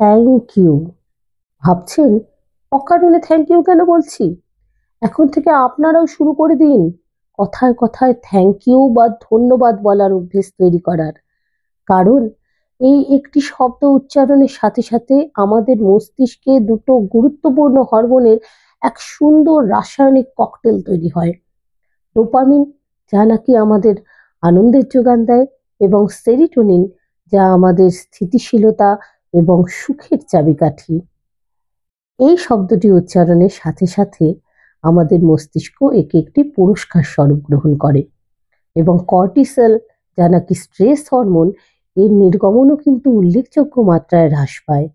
Thank you. ভাবছেন অকারণে thank you কেন বলছি? এখন থেকে আপনারাও শুরু করে দিন কথায় কথায় থ্যাংক ইউ বা ধন্যবাদ বলার অভ্যেস তৈরি করার। কারণ এই একটি শব্দ উচ্চারণের সাথে সাথে আমাদের মস্তিষ্কে দুটো গুরুত্বপূর্ণ হরমোনের এক সুন্দর রাসায়নিক ককটেল তৈরি হয়। ডোপামিন, যা নাকি আমাদের আনন্দের যোগান দেয়, এবং সেরিটোনিন, যা আমাদের স্থিতিশীলতা এবং সুখের চাবিকাঠি। এই শব্দটি উচ্চারণের সাথে সাথে আমাদের মস্তিষ্ক একে একটি পুরস্কার স্বরূপ গ্রহণ করে, এবং কর্টিসল, যা নাকি স্ট্রেস হরমোন, এর নির্গমনও কিন্তু উল্লেখযোগ্য মাত্রায় হ্রাস পায়।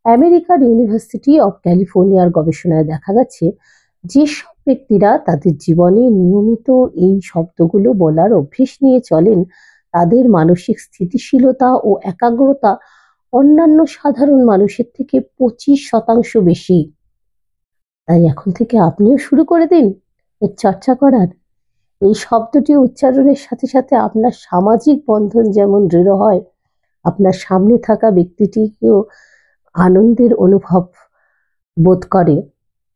আমেরিকার ইউনিভার্সিটি অফ ক্যালিফোর্নিয়ার গবেষণায় দেখা গেছে, যেসব ব্যক্তিরা তাদের জীবনে নিয়মিত এই শব্দগুলো বলার অভ্যেস নিয়ে চলেন, তাদের মানসিক স্থিতিশীলতা ও একাগ্রতা অন্যান্য সাধারণ মানুষের থেকে 25% বেশি। তাই এখন থেকে আপনিও শুরু করে দিন এর চর্চা করার। এই শব্দটি উচ্চারণের সাথে সাথে আপনার সামাজিক বন্ধন যেমন দৃঢ় হয়, আপনার সামনে থাকা ব্যক্তিটিকেও আনন্দের অনুভব বোধ করে,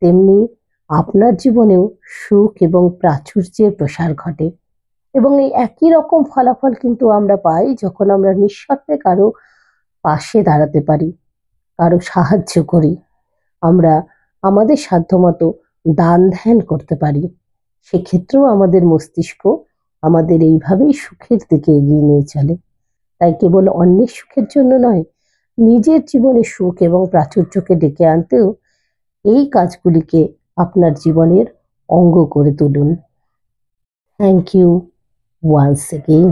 তেমনি আপনার জীবনেও সুখ এবং প্রাচুর্যের প্রসার ঘটে। এবং এই একই রকম ফলাফল কিন্তু আমরা পাই যখন আমরা নিঃস্বার্থে কারো পাশে দাঁড়াতে পারি, কারো সাহায্য করি, আমরা আমাদের সাধ্যমতো দান ধ্যান করতে পারি। সেক্ষেত্রেও আমাদের মস্তিষ্ক আমাদের এইভাবেই সুখের দিকে এগিয়ে নিয়ে চলে। তাই কেবল অন্যের সুখের জন্য নয়, নিজের জীবনে সুখ এবং প্রাচুর্যকে ডেকে আনতেও এই কাজগুলিকে আপনার জীবনের অঙ্গ করে তুলুন। Thank you once again.